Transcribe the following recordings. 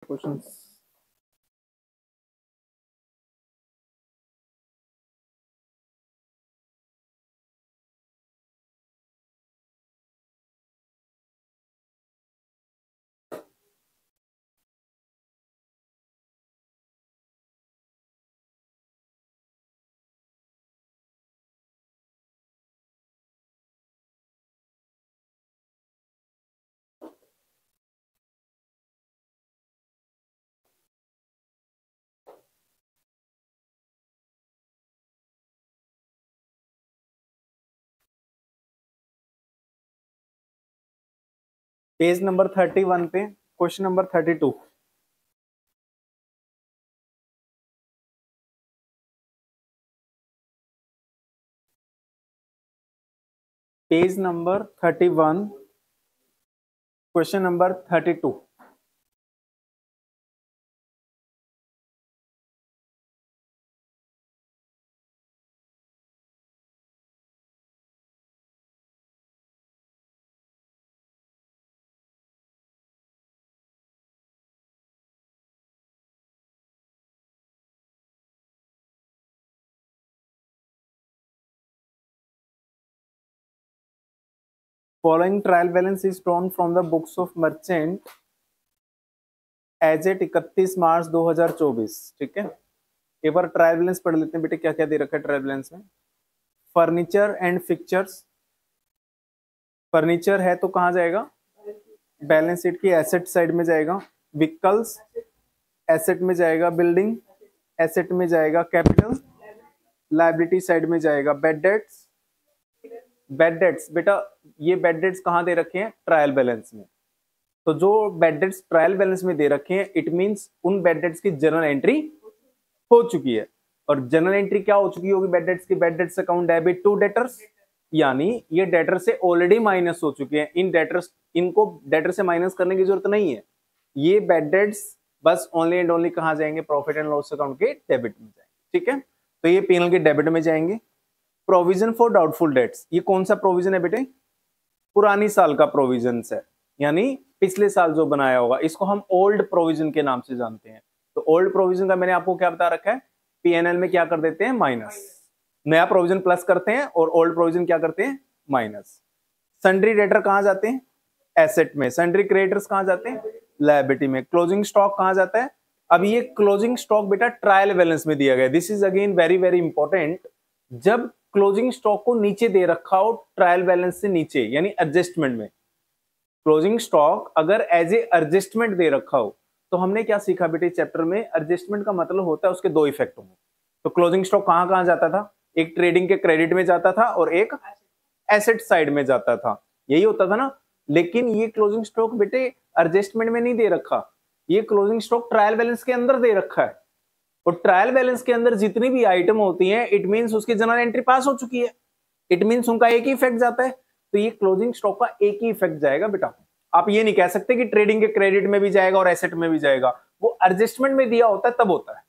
Question. Page number 31 पे question number 32। Page number 31 question number 32। Following trial balance is drawn from the books of merchant as at 31 March 2024। ठीक है, एक बार trial balance पढ़ लेते हैं बेटे, क्या क्या दे रखा है ट्रायल बैलेंस में। फर्नीचर एंड फिक्चर्स, फर्नीचर है तो कहां जाएगा, बैलेंस शीट की एसेट साइड में जाएगा। व्हीकल्स एसेट में जाएगा। बिल्डिंग एसेट में जाएगा। कैपिटल लायबिलिटी साइड में जाएगा। बेड डेट्स, बेड डेट्स बेटा ये बेड डेट्स कहां दे रखे हैं, ट्रायल बैलेंस में। तो जो बेड डेट्स ट्रायल बैलेंस में दे रखे हैं, इट मींस उन बेड डेट्स की जर्नल एंट्री हो चुकी है। और जर्नल एंट्री क्या हो चुकी होगी बेड डेट्स की, bad debts account debit to debtors, यानी ये डेटर से ऑलरेडी माइनस हो चुके हैं। इन डेटर्स, इनको डेटर से माइनस करने की जरूरत नहीं है। ये बेड डेट्स बस ओनली एंड ओनली कहां जाएंगे, प्रॉफिट एंड लॉस अकाउंट के डेबिट में जाएंगे। ठीक है, तो ये पीएनएल के डेबिट में जाएंगे। प्रोविजन फॉर डाउटफुल डेट्स, ये कौन सा प्रोविजन है बेटे, पुरानी साल का प्रोविजन है, यानी पिछले साल जो बनाया होगा, इसको हम ओल्ड प्रोविजन के नाम से जानते हैं। तो ओल्ड प्रोविजन का मैंने आपको क्या बता रखा है, पीएनएल में क्या कर देते हैं, माइनस। नया प्रोविजन प्लस करते हैं और ओल्ड प्रोविजन क्या करते हैं, माइनस। सन्ड्री डेटर कहां जाते हैं, एसेट में। सन्ड्री क्रेडिटर्स कहां जाते हैं, लायबिलिटी में। क्लोजिंग स्टॉक कहां जाता है, अब ये क्लोजिंग स्टॉक बेटा ट्रायल बैलेंस में दिया गया। This is again very very important. जब क्लोजिंग स्टॉक को नीचे दे रखा हो, ट्रायल बैलेंस से नीचे, यानी एडजस्टमेंट में, क्लोजिंग स्टॉक अगर एज ए एडजस्टमेंट दे रखा हो, तो हमने क्या सीखा बेटे चैप्टर में, एडजस्टमेंट का मतलब होता है उसके दो इफेक्ट होंगे। तो क्लोजिंग स्टॉक कहां कहां जाता था, एक ट्रेडिंग के क्रेडिट में जाता था और एक एसेट साइड में जाता था, यही होता था ना। लेकिन ये क्लोजिंग स्टॉक बेटे एडजस्टमेंट में नहीं दे रखा, ये क्लोजिंग स्टॉक ट्रायल बैलेंस के अंदर दे रखा है। और ट्रायल बैलेंस के अंदर जितनी भी आइटम होती हैं, इट मींस उसकी जनरल एंट्री पास हो चुकी है, इट मींस उनका एक ही इफेक्ट जाता है। तो ये क्लोजिंग स्टॉक का एक ही इफेक्ट जाएगा बेटा। आप ये नहीं कह सकते कि ट्रेडिंग के क्रेडिट में भी जाएगा और एसेट में भी जाएगा, वो एडजस्टमेंट में दिया होता है तब होता है।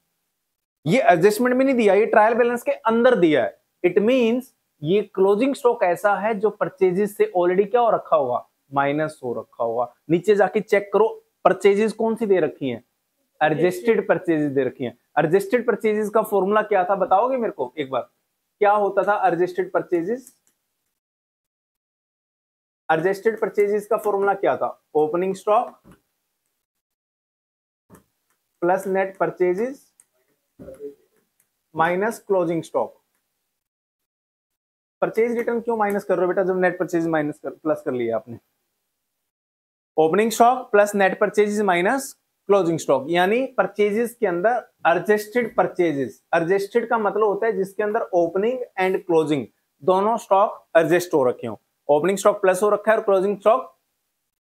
ये एडजस्टमेंट में नहीं दिया, ये ट्रायल बैलेंस के अंदर दिया है। इट मींस ये क्लोजिंग स्टॉक ऐसा है जो परचेजेस से ऑलरेडी क्या हो रखा होगा, माइनस हो रखा होगा। नीचे जाके चेक करो परचेजेस कौन सी दे रखी हैं, एडजस्टेड परचेजेस दे रखी हैं। एडजस्टेड परचेजेस का फॉर्मूला क्या था बताओगे मेरे को एक बार, क्या होता था एडजस्टेड परचेजेस, एडजस्टेड परचेजेस का फॉर्मूला क्या था, opening stock plus net purchases minus closing stock. Purchase return क्यों माइनस कर रहे हो बेटा, जब नेट परचेज माइनस प्लस कर लिया आपने। Opening stock plus net purchases minus closing stock, यानी परचेजेस के अंदर एडजस्टेड परचेजेस, एडजस्टेड का मतलब होता है जिसके अंदर ओपनिंग एंड क्लोजिंग दोनों स्टॉक एडजस्ट हो रखे हो। ओपनिंग स्टॉक प्लस हो रखा है और क्लोजिंग स्टॉक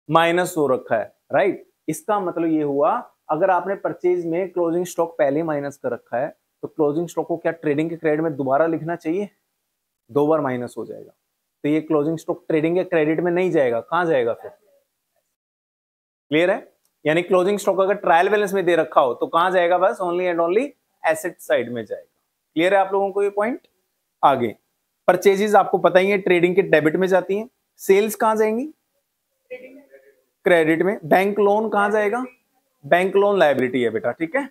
माइनस हो रखा है, राइट। इसका मतलब ये हुआ, अगर आपने परचेज में क्लोजिंग स्टॉक पहले माइनस कर रखा है, तो क्लोजिंग स्टॉक को क्या ट्रेडिंग के क्रेडिट में दोबारा लिखना चाहिए, दो बार माइनस हो जाएगा। तो ये क्लोजिंग स्टॉक ट्रेडिंग के क्रेडिट में नहीं जाएगा, कहां जाएगा फिर, क्लियर है। यानी क्लोजिंग स्टॉक अगर ट्रायल बैलेंस में दे रखा हो तो कहां जाएगा, बस only and only asset side में जाएगा। क्लियर है आप लोगों को ये पॉइंट। आगे परचेजेस आपको पता ही है ट्रेडिंग के डेबिट में जाती हैं। सेल्स कहां जाएंगी, क्रेडिट में। बैंक लोन कहां जाएगा, बैंक लोन लायबिलिटी है बेटा, ठीक है।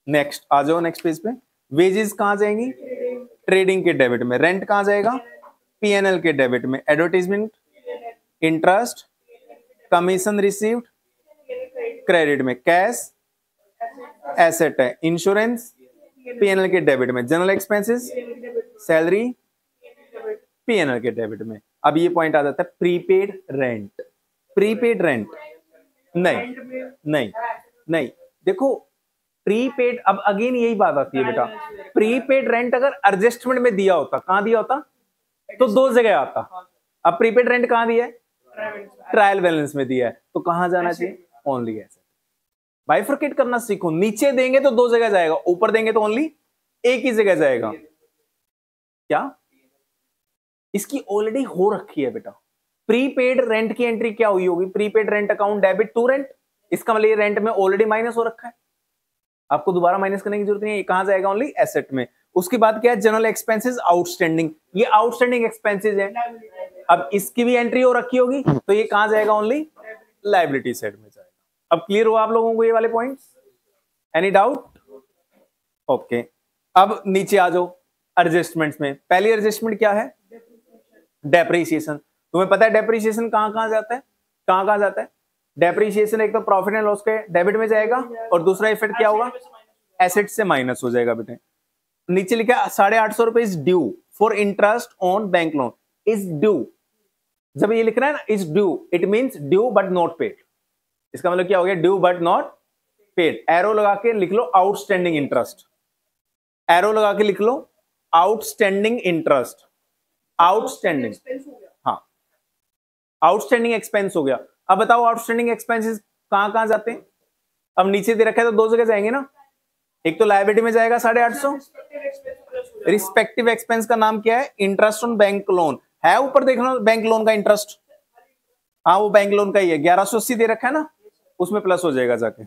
नेक्स्ट आ जाओ, नेक्स्ट पेज पे। वेजेस कहां जाएंगी? ट्रेडिंग के डेबिट में। रेंट कहां जाएगा? पीएनएल के डेबिट में। Advertisement, interest, commission received credit में। कैश एसेट है। इंश्योरेंस पीएनएल के डेबिट में। जनरल एक्सपेंसेस, सैलरी पीएनएल के डेबिट में। अब ये पॉइंट आ जाता है प्रीपेड रेंट। प्रीपेड रेंट नहीं नहीं नहीं, देखो प्रीपेड, अब अगेन यही बात आती है बेटा, प्रीपेड रेंट अगर एडजस्टमेंट में दिया होता, कहां दिया होता? तो दो जगह आता। अब प्रीपेड रेंट कहां दिया है? ट्रायल बैलेंस में दिया है, तो कहां जाना चाहिए? Only asset. बाइफरकेट करना सीखो, नीचे देंगे तो दो जगह जाएगा, ऊपर देंगे तो ओनली एक ही जगह जाएगा। क्या इसकी ऑलरेडी हो रखी है बेटा? प्रीपेड रेंट की एंट्री क्या हुई होगी? Prepaid rent account debit to rent, इसका मतलब ये रेंट में ऑलरेडी माइनस हो रखा है, आपको दोबारा माइनस करने की जरूरत नहीं है। ये कहां जाएगा? ओनली एसेट में। उसके बाद क्या है? जनरल एक्सपेंसेस आउटस्टैंडिंग, ये आउटस्टैंडिंग एक्सपेंसेस है। अब इसकी भी एंट्री हो रखी होगी, तो ये कहां जाएगा? ओनली लायबिलिटी साइड में जाएगा। अब क्लियर हुआ आप लोगों को ये वाले पॉइंट्स? Any doubt? ओके, अब नीचे आ जाओ एडजस्टमेंट्स में। पहली एडजस्टमेंट क्या है? डेप्रिसिएशन। तुम्हें पता है डेप्रिसिएशन कहां कहां जाता है? कहां कहां जाता है डेप्रिसिएशन? एक तो प्रॉफिट एंड लॉस के डेबिट में जाएगा, और दूसरा इफेक्ट क्या होगा? एसेट से माइनस हो जाएगा बेटे। नीचे लिखा 850 रुपए is due for interest on bank loan. Is due, जब ये लिख रहा है ना is due, it means due but not paid. इसका मतलब क्या हो गया? Due but not paid. Arrow लगा के लिख लो आउटस्टैंडिंग इंटरेस्ट। एरो लगा के लिख लो आउटस्टैंडिंग इंटरेस्ट। आउटस्टैंडिंग, हाँ आउटस्टैंडिंग एक्सपेंस हो गया। अब बताओ आउटस्टैंडिंग एक्सपेंसेस कहां कहां जाते हैं? अब नीचे दे रखा है तो दो जगह जाएंगे ना, एक तो लायबिलिटी में जाएगा 850। रिस्पेक्टिव एक्सपेंस का नाम क्या है? इंटरेस्ट ऑन बैंक लोन है। ऊपर देखना बैंक लोन का इंटरेस्ट, हाँ वो बैंक लोन का ही है, 1180 दे रखा है ना, उसमें प्लस हो जाएगा जाके।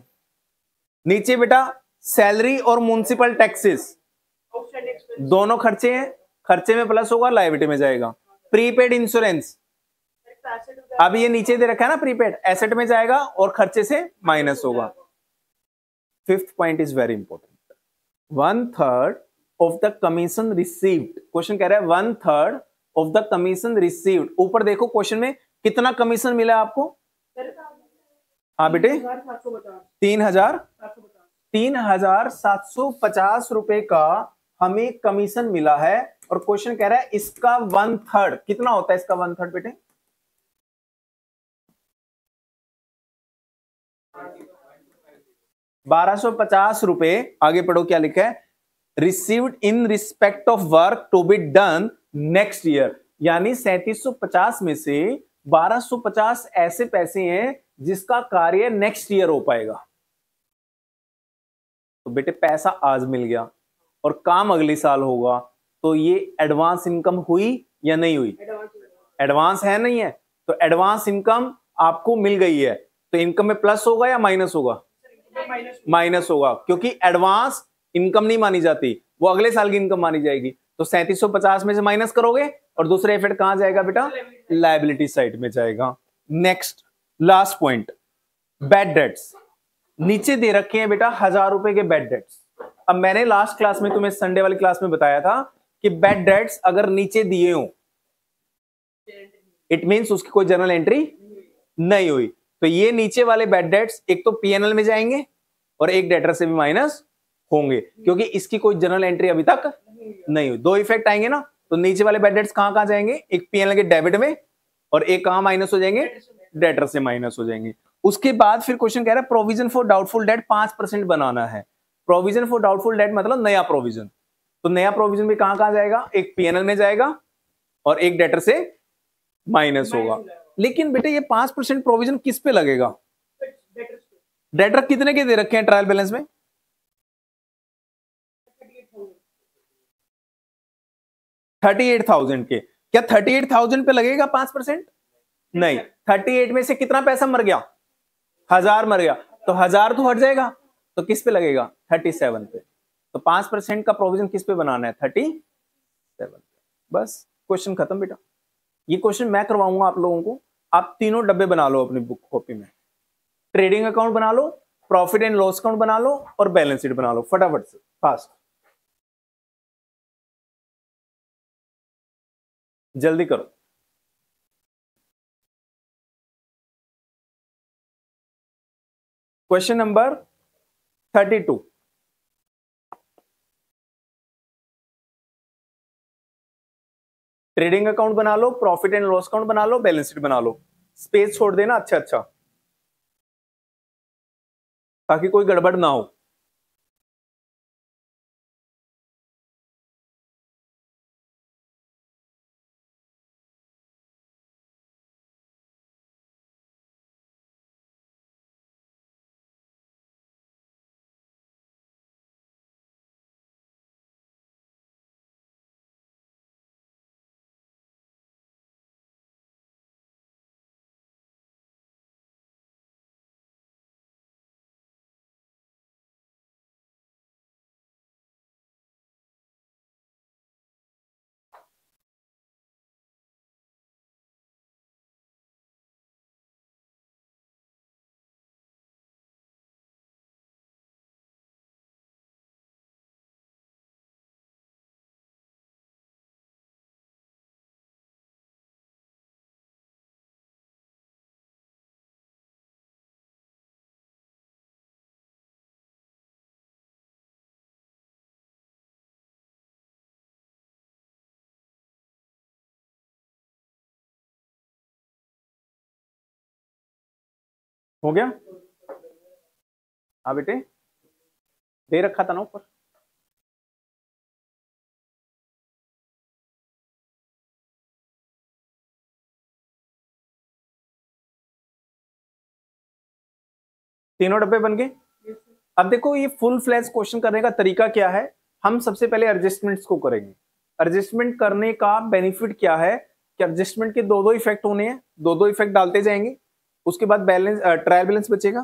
नीचे बेटा सैलरी और म्युनिसिपल टैक्सेस दोनों खर्चे हैं, खर्चे में प्लस होगा, लायबिलिटी में जाएगा। प्रीपेड इंश्योरेंस, अब ये नीचे दे रखा है ना प्रीपेड, एसेट में जाएगा और खर्चे से माइनस होगा। Fifth point is very important, 1/3 of the commission received. Question कह रहा है 1/3 ऑफ द कमीशन रिसीव्ड। ऊपर देखो क्वेश्चन में कितना कमीशन मिला आपको? हाँ बेटे 3,750 रुपए का हमें कमीशन मिला है, और क्वेश्चन कह रहा है इसका 1/3 कितना होता है? इसका 1/3 बेटे 1250 रुपए। आगे पढ़ो क्या लिखा है? Received in respect of work to be done next year. यानी 3750 में से 1250 ऐसे पैसे हैं जिसका कार्य नेक्स्ट ईयर हो पाएगा। तो बेटे पैसा आज मिल गया और काम अगले साल होगा, तो ये एडवांस इनकम हुई या नहीं हुई? एडवांस है नहीं है, तो एडवांस इनकम आपको मिल गई है, तो इनकम में प्लस होगा या माइनस होगा? माइनस होगा, क्योंकि एडवांस इनकम नहीं मानी जाती, वो अगले साल की इनकम मानी जाएगी। तो 3750 में से माइनस करोगे और दूसरा इफेक्ट कहां जाएगा बेटा? लायबिलिटी साइड में जाएगा। Next last point, bad debts. नीचे दे रखे हैं बेटा 1000 रुपए के बैड डेट्स। अब मैंने लास्ट क्लास में तुम्हें संडे वाली क्लास में बताया था कि बैड डेट्स अगर नीचे दिए हो इट मींस उसकी कोई जर्नल एंट्री नहीं हुई। तो ये नीचे वाले बैड डेट्स एक तो पीएनएल में जाएंगे और एक डेटर से भी माइनस होंगे, क्योंकि इसकी कोई जर्नल एंट्री अभी तक नहीं हुई। दो इफेक्ट आएंगे ना, तो नीचे वाले बैड डेट्स कहां कहां जाएंगे? एक पीएनएल के डेबिट में और एक कहां माइनस हो जाएंगे? डेटर से माइनस हो जाएंगे। उसके बाद फिर क्वेश्चन कह रहा है प्रोविजन फॉर डाउटफुल डेट 5% बनाना है। प्रोविजन फॉर डाउटफुल डेट मतलब नया प्रोविजन, तो नया प्रोविजन भी कहां कहां जाएगा? एक पीएनएल में जाएगा और एक डेटर से माइनस होगा। लेकिन बेटे ये 5% प्रोविजन किस पे लगेगा? डेटर कितने के दे रखे हैं ट्रायल बैलेंस में? 38,000 के। क्या 38,000 पे लगेगा 5%? नहीं। 38 में से कितना पैसा मर गया? 1000 मर गया, तो 1000 तो हट जाएगा, तो किस पे लगेगा? 37 पे। तो 5% का प्रोविजन किस पे बनाना है? 37 पे। बस क्वेश्चन खत्म बेटा। ये क्वेश्चन मैं करवाऊंगा आप लोगों को, आप तीनों डब्बे बना लो अपनी बुक कॉपी में। ट्रेडिंग अकाउंट बना लो, प्रॉफिट एंड लॉस अकाउंट बना लो और बैलेंस शीट बना लो फटाफट से, फास्ट, जल्दी करो। क्वेश्चन नंबर 32, ट्रेडिंग अकाउंट बना लो, प्रॉफिट एंड लॉस अकाउंट बना लो, बैलेंस शीट बना लो, स्पेस छोड़ देना अच्छा अच्छा, ताकि कोई गड़बड़ ना हो। हो गया? हाँ बेटे, दे रखा था ना ऊपर। तीनों डब्बे बन गए। अब देखो ये फुल फ्लैश क्वेश्चन करने का तरीका क्या है, हम सबसे पहले एडजस्टमेंट्स को करेंगे। एडजस्टमेंट करने का बेनिफिट क्या है कि एडजस्टमेंट के दो दो इफेक्ट होने हैं, दो दो इफेक्ट डालते जाएंगे, उसके बाद बैलेंस ट्रायल बैलेंस बचेगा।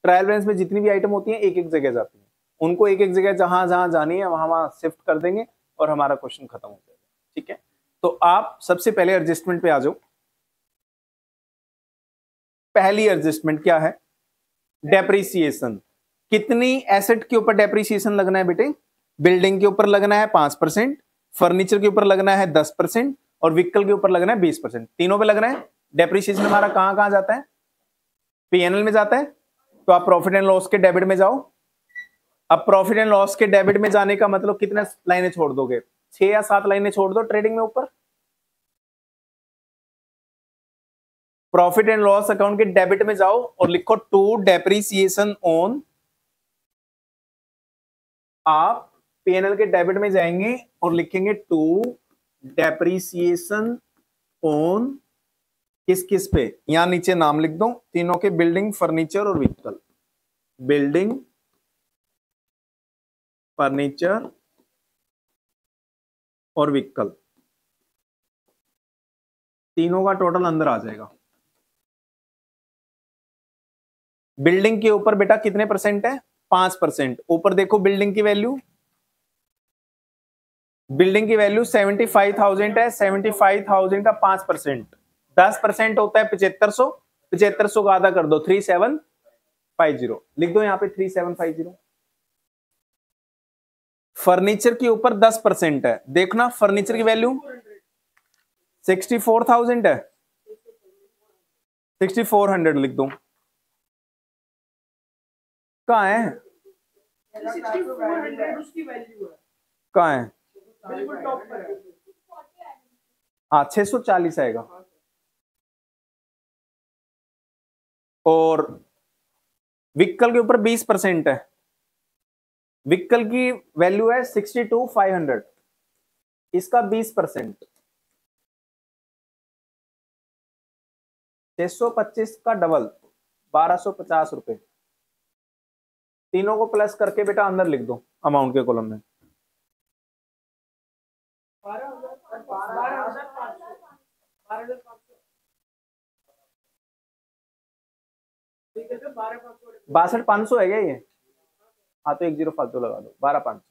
ट्रायल बैलेंस में जितनी भी आइटम होती है एक एक जगह जाती है, उनको एक एक जगह जहां जहां जानी है वहां वहां शिफ्ट कर देंगे और हमारा क्वेश्चन खत्म हो जाएगा। ठीक है, तो आप सबसे पहले एडजस्टमेंट पे आ जाओ। पहली एडजस्टमेंट क्या है? डेप्रिसिएशन। कितनी एसेट के ऊपर डेप्रिसिएशन लगना है बेटे? बिल्डिंग के ऊपर लगना है 5%, फर्नीचर के ऊपर लगना है 10% और व्हीकल के ऊपर लगना है 20%। तीनों पे लगना है। डेप्रिसिएशन हमारा कहां कहां जाता है? पीएनएल में जाता है। तो आप प्रॉफिट एंड लॉस के डेबिट में जाओ। अब प्रॉफिट एंड लॉस के डेबिट में जाने का मतलब कितने लाइनें छोड़ दोगे? 6 या 7 लाइनें छोड़ दो ट्रेडिंग में ऊपर। प्रॉफिट एंड लॉस अकाउंट के डेबिट में जाओ और लिखो टू डेप्रिसिएशन ऑन। आप पीएनएल के डेबिट में जाएंगे और लिखेंगे टू डेप्रिसिएशन ऑन किस किस पे? यहां नीचे नाम लिख दो तीनों के, बिल्डिंग, फर्नीचर और व्हीकल। बिल्डिंग, फर्नीचर और व्हीकल, तीनों का टोटल अंदर आ जाएगा। बिल्डिंग के ऊपर बेटा कितने परसेंट है? 5%। ऊपर देखो बिल्डिंग की वैल्यू, बिल्डिंग की वैल्यू 75,000 है। 75,000 का 5%, 10% होता है 7500। 7500 का आधा कर दो 3750, लिख दो यहाँ पे 3750। फर्नीचर के ऊपर 10% है, देखना फर्नीचर की वैल्यू 64,000 है, 6400 लिख दो। कहाँ है? कहाँ है? हाँ 640 आएगा। और व्हीकल के ऊपर 20% है, व्हीकल की वैल्यू है 62,500, इसका 20%, 625 का डबल 1250 रुपए। तीनों को प्लस करके बेटा अंदर लिख दो अमाउंट के कॉलम में। 62,500 है क्या ये? हाँ तो 10 फालतू लगा दो, 12,500।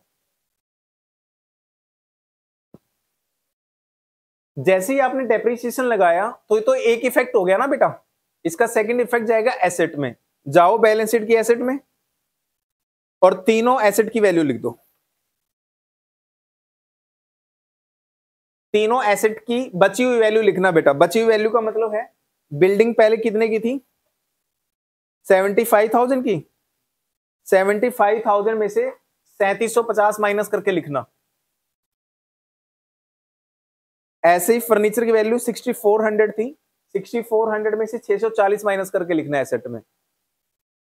जैसे ही आपने डेप्रिसिएशन लगाया तो एक इफेक्ट हो गया ना बेटा, इसका सेकंड इफेक्ट जाएगा एसेट में। जाओ बैलेंस शीट की एसेट में, और तीनों एसेट की वैल्यू लिख दो। तीनों एसेट की बची हुई वैल्यू लिखना बेटा। बची हुई वैल्यू का मतलब है बिल्डिंग पहले कितने की थी, 75,000 की। 75,000 में से 3750 माइनस करके लिखना। ऐसे ही फर्नीचर की वैल्यू 6400 थी, 6400 में से 640 माइनस करके लिखना है एसेट में।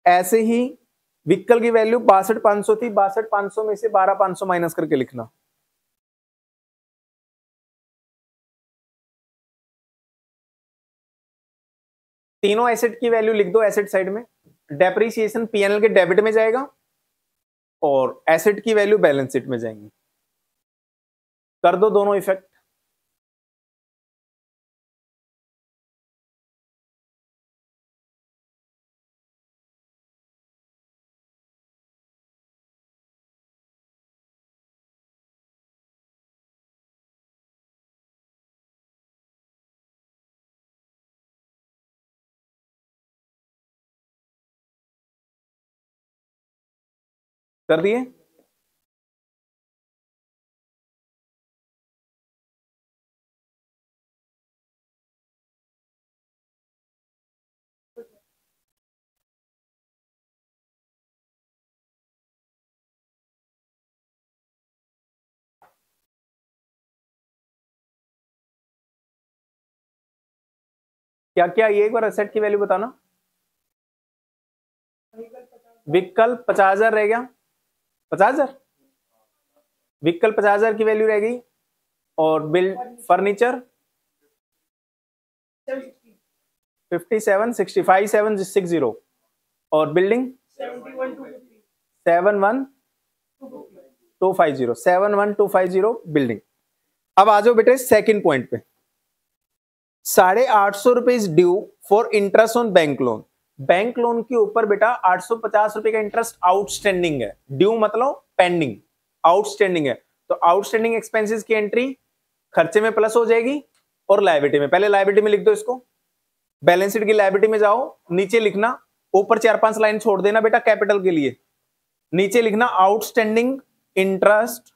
ऐसे ही व्हीकल की वैल्यू 62,500 थी, 62,500 में से 12,500 माइनस करके लिखना। तीनों एसेट की वैल्यू लिख दो एसेट साइड में। डेप्रिसिएशन पीएनएल के डेबिट में जाएगा और एसेट की वैल्यू बैलेंस शीट में जाएंगी। कर दो दोनों इफेक्ट। कर दिए? क्या क्या, ये एक बार एसेट की वैल्यू बताना। व्हीकल 50,000 रह गया, 50,000 व्हीकल 50,000 की वैल्यू रह गई। और बिल्ड फर्नीचर 57,65,760 और बिल्डिंग 71,250 बिल्डिंग। अब आ जाओ बेटे सेकंड पॉइंट पे। 850 rupees due for interest on bank loan. Bank loan के ऊपर बेटा 850 रुपए का इंटरेस्ट आउटस्टैंडिंग है। ड्यू मतलब पेंडिंग, आउटस्टैंडिंग है। तो आउटस्टैंडिंग एक्सपेंसेस की एंट्री खर्चे में प्लस हो जाएगी और लायबिलिटी में। पहले लायबिलिटी में लिख दो इसको। बैलेंस शीट की लायबिलिटी में जाओ, नीचे लिखना, ऊपर 4-5 लाइन छोड़ देना बेटा कैपिटल के लिए। नीचे लिखना outstanding interest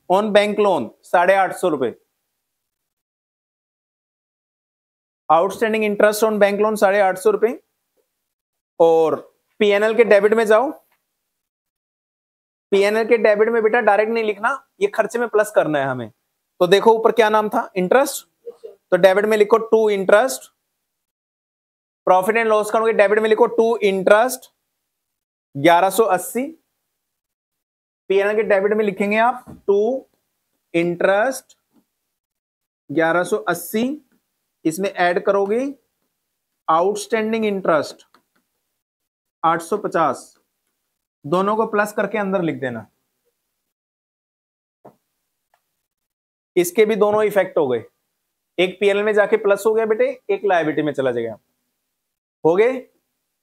on bank loan 850 रुपए। Outstanding interest on bank loan 850 रुपए। और पीएनएल के डेबिट में जाओ। पीएनएल के डेबिट में बेटा डायरेक्ट नहीं लिखना, ये खर्चे में प्लस करना है हमें। तो देखो ऊपर क्या नाम था, इंटरेस्ट। तो डेबिट में लिखो to interest. Profit and loss account के डेबिट में लिखो टू इंटरेस्ट 1180। पीएनएल के डेबिट में लिखेंगे आप टू इंटरेस्ट 1180। इसमें ऐड करोगे आउटस्टैंडिंग इंटरेस्ट 850, दोनों को प्लस करके अंदर लिख देना। इसके भी दोनों इफेक्ट हो गए, एक पीएनएल में जाके प्लस हो गया बेटे, एक लायबिलिटी में चला जाएगा। हो गए।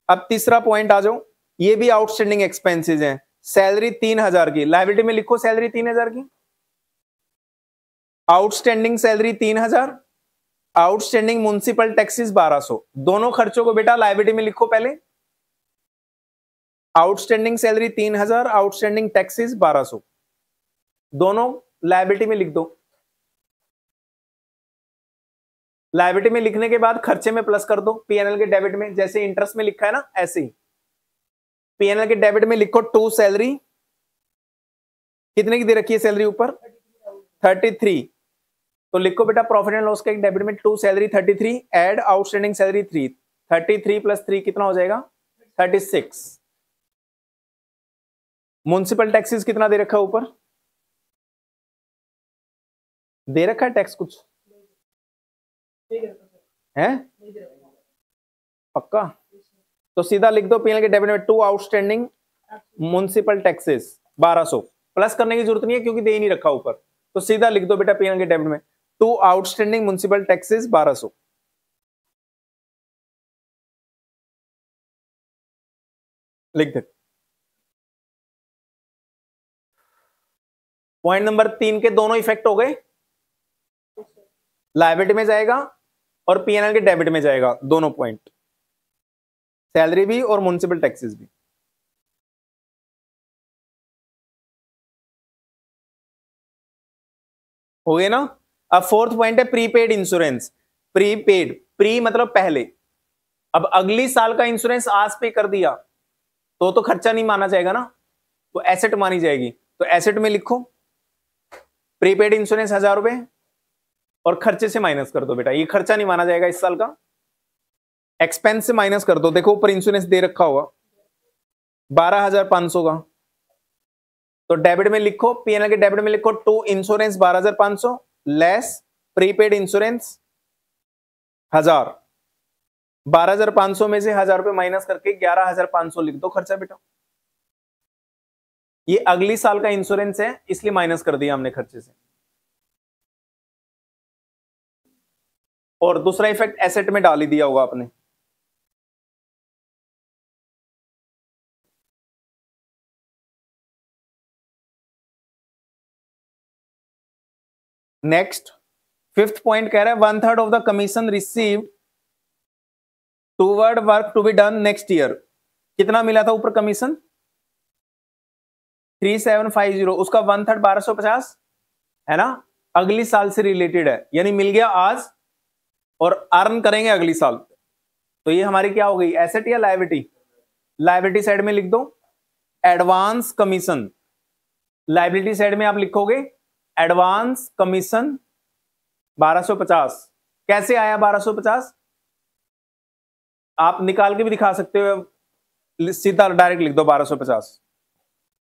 अब तीसरा पॉइंट आ जाओ, ये भी आउटस्टैंडिंग एक्सपेंसेस हैं। सैलरी 3,000 की, लायबिलिटी में लिखो सैलरी 3,000 की। Outstanding salary 3,000, outstanding municipal taxes 1,200। दोनों खर्चों को बेटा लायबिलिटी में लिखो पहले। आउटस्टैंडिंग सैलरी 3,000, आउटस्टैंडिंग टैक्सेस 1,200, दोनों लायबिलिटी में लिख दो। लायबिलिटी में लिखने के बाद खर्चे में प्लस कर दो पीएनएल के डेबिट में, जैसे इंटरेस्ट में लिखा है ना ऐसे ही। पीएनएल के डेबिट में लिखो टू सैलरी, कितने की दे रखी है सैलरी ऊपर 33। तो लिखो बेटा प्रॉफिट एंड लॉस के डेबिट में to salary 33, add outstanding salary 3। 33 plus 3 कितना हो जाएगा 36। म्युनिसिपल टैक्सेस कितना दे रखा है ऊपर, दे रखा है टैक्स कुछ है पक्का? तो सीधा लिख दो पीएनएल के डेबिट में to outstanding municipal taxes 1,200। Plus करने की जरूरत नहीं है क्योंकि दे ही नहीं रखा ऊपर, तो सीधा लिख दो बेटा पीएनएल के डेबिट में टू आउटस्टैंडिंग म्युनिसिपल टैक्सेस 1,200। लिख दे। पॉइंट नंबर 3 के दोनों इफेक्ट हो गए, लायबिलिटी में जाएगा और पीएनएल के डेबिट में जाएगा दोनों पॉइंट, सैलरी भी और म्युनिसिपल टैक्सेस भी। हो गए ना। अब फोर्थ पॉइंट है प्रीपेड इंश्योरेंस। प्रीपेड, प्री मतलब पहले। अब अगली साल का इंश्योरेंस आज पे कर दिया तो खर्चा नहीं माना जाएगा ना, तो एसेट मानी जाएगी। तो एसेट में लिखो प्रीपेड इंश्योरेंस 1000 रुपए और खर्चे से माइनस कर दो बेटा, ये खर्चा नहीं माना जाएगा इस साल का। एक्सपेंस से माइनस कर दो, देखो ऊपर इंश्योरेंस दे रखा होगा 12,500 का, तो डेबिट में लिखो, पीएनएल के डेबिट में लिखो to insurance 12,500 less prepaid insurance 1000। 12,500 में से 1000 रुपए माइनस करके 11,500 लिख दो खर्चा बेटा। ये अगली साल का इंश्योरेंस है इसलिए माइनस कर दिया हमने खर्चे से। और दूसरा इफेक्ट एसेट में डाल ही दिया होगा आपने। नेक्स्ट फिफ्थ पॉइंट कह रहा है 1/3 of the commission receive toward work to be done next year. कितना मिला था ऊपर कमीशन 3750, उसका 1/3 1250 है ना, अगली साल से रिलेटेड है, यानी मिल गया आज और अर्न करेंगे अगली साल। तो ये हमारी क्या हो गई, एसेट या लायबिलिटी। लायबिलिटी साइड में लिख दो एडवांस कमीशन, लायबिलिटी साइड में आप लिखोगे एडवांस कमीशन 1250। कैसे आया 1250, आप निकाल के भी दिखा सकते हो, सीधा डायरेक्ट लिख दो 1250।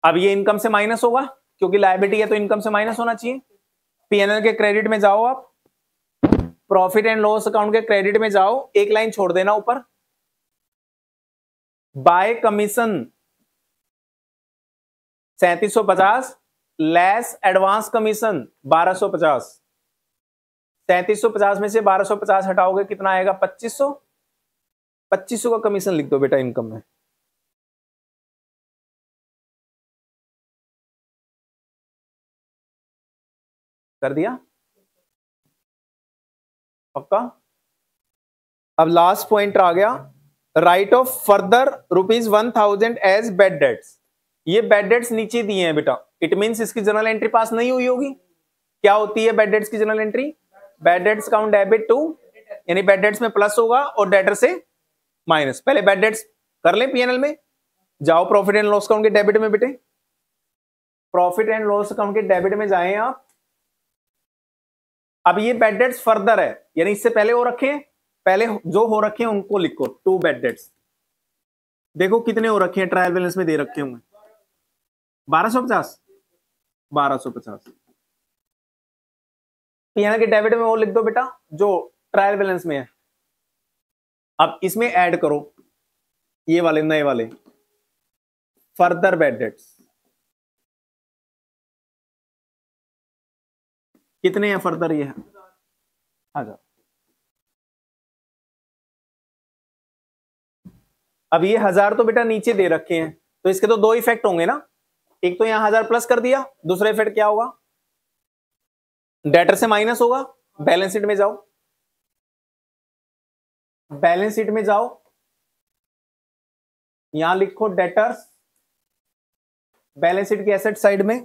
अब ये इनकम से माइनस होगा क्योंकि लायबिलिटी है तो इनकम से माइनस होना चाहिए। पीएनएल के क्रेडिट में जाओ, आप प्रॉफिट एंड लॉस अकाउंट के क्रेडिट में जाओ, एक लाइन छोड़ देना ऊपर, bye commission 3750 less advance commission 1250। 3750 में से 1250 हटाओगे कितना आएगा 2500। 2500 का कमीशन लिख दो बेटा इनकम में। कर दिया पक्का। अब लास्ट पॉइंट आ गया, write off further ₹1000 as bad debts. ये बैड डेट्स नीचे दिए हैं बेटा, इट मींस इसकी जर्नल एंट्री पास नहीं हुई होगी। क्या होती है बैड डेट्स की journal entry, bad debts account debit to, यानी बैड डेट्स में प्लस होगा और डेटर से माइनस। पहले बैड डेट्स कर ले पीएनएल में, जाओ प्रॉफिट एंड लॉस अकाउंट के डेबिट में बेटे, प्रॉफिट एंड लॉस अकाउंट के डेबिट में जाएं आप। अब ये बैड डेट्स फर्दर है, यानी इससे पहले हो रखे हैं, पहले जो हो रखे हैं उनको लिखो, टू बैड डेट्स। देखो कितने हो रखे हैं, ट्रायल बैलेंस में दे रखे होंगे 1250। 1250 पीएनएल के डेबिट में वो लिख दो बेटा जो ट्रायल बैलेंस में है। अब इसमें ऐड करो ये वाले नए वाले फर्दर बैड डेट्स, कितने हैं फर्दर, ये है 1000। अब ये 1000 तो बेटा नीचे दे रखे हैं, तो इसके तो दो इफेक्ट होंगे ना, एक तो यहां 1000 प्लस कर दिया, दूसरा इफेक्ट क्या होगा, डेटर से माइनस होगा। बैलेंस शीट में जाओ, बैलेंस शीट में जाओ, यहां लिखो डेटर्स, बैलेंस शीट की एसेट साइड में,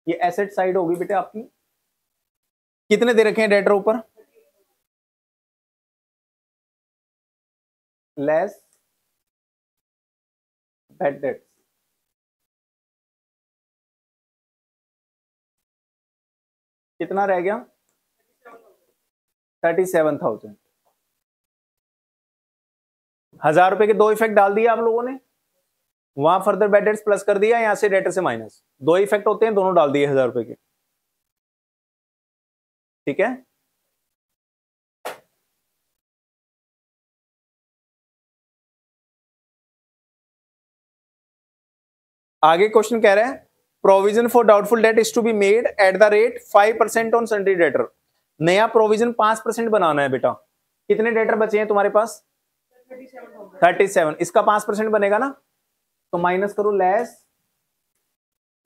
ये एसेट साइड होगी बेटे आपकी। कितने दे रखे हैं डेटर ऊपर, लेस बैड डेट्स, कितना रह गया 37,000। 1000 रुपए के दो इफेक्ट डाल दिया आप लोगों ने, वहां फर्दर बैड डेट्स प्लस कर दिया, यहां से डेटर से माइनस, दो इफेक्ट होते हैं, दोनों डाल दिए 1000 रुपए के। ठीक है, आगे क्वेश्चन कह रहा है provision for doubtful debt is to be made at the rate 5% on sundry debtor. नया प्रोविजन 5% बनाना है बेटा। कितने डेटर बचे हैं तुम्हारे पास 37, इसका 5% बनेगा ना, तो माइनस करो लेस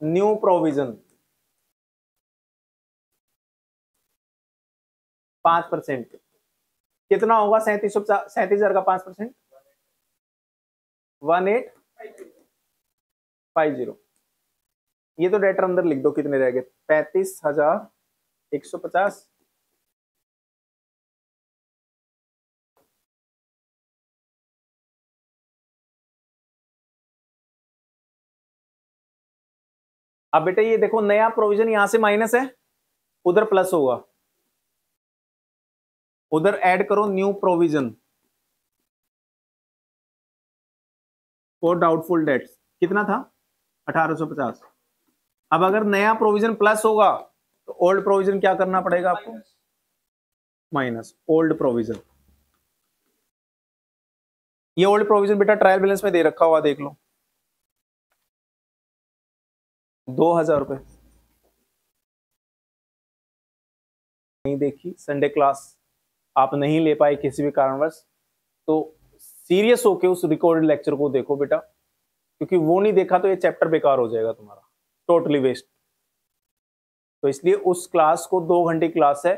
न्यू प्रोविजन 5%, कितना होगा 37,000 का 5%, 1850। ये तो डेटर अंदर लिख दो कितने रह गए 35,000 150। अब बेटा ये देखो, नया प्रोविजन यहां से माइनस है, उधर प्लस होगा, उधर ऐड करो new provision for doubtful dates. कितना था? 1850। अब अगर नया प्रोविजन प्लस होगा तो ओल्ड प्रोविजन क्या करना पड़ेगा आपको? Minus old provision. ये ओल्ड प्रोविजन बेटा ट्रायल बैलेंस में दे रखा हुआ, देख लो, 2000 रुपए। नहीं देखी संडे क्लास, आप नहीं ले पाए किसी भी कारणवश, तो सीरियस होके उस रिकॉर्डेड लेक्चर को देखो बेटा, क्योंकि वो नहीं देखा तो ये चैप्टर बेकार हो जाएगा तुम्हारा, टोटली वेस्ट। तो इसलिए उस क्लास को, 2 घंटे क्लास है,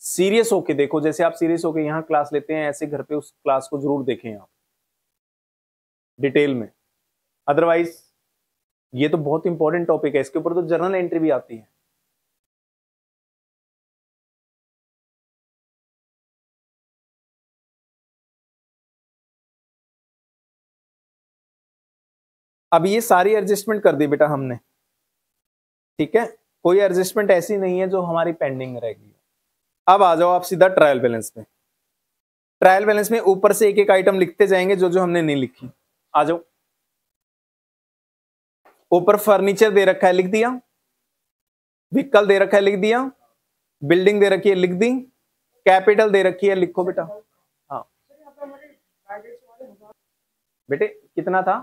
सीरियस होके देखो। जैसे आप सीरियस होके यहाँ क्लास लेते हैं, ऐसे घर पे उस क्लास को जरूर देखें आप डिटेल में। अदरवाइज ये तो बहुत इंपॉर्टेंट टॉपिक है, इसके ऊपर तो जर्नल एंट्री भी आती है। अब ये सारी एडजस्टमेंट कर दी बेटा हमने, ठीक है, कोई एडजस्टमेंट ऐसी नहीं है जो हमारी पेंडिंग रहेगी। अब आ जाओ आप सीधा ट्रायल बैलेंस में। ट्रायल बैलेंस में ऊपर से एक एक आइटम लिखते जाएंगे जो जो हमने नहीं लिखी। आ जाओ, ऊपर फर्नीचर दे रखा है, लिख दिया। व्हीकल दे रखा है, लिख दिया। बिल्डिंग दे रखी है, लिख दी। कैपिटल दे रखी है, लिखो बेटा। हाँ बेटे कितना था?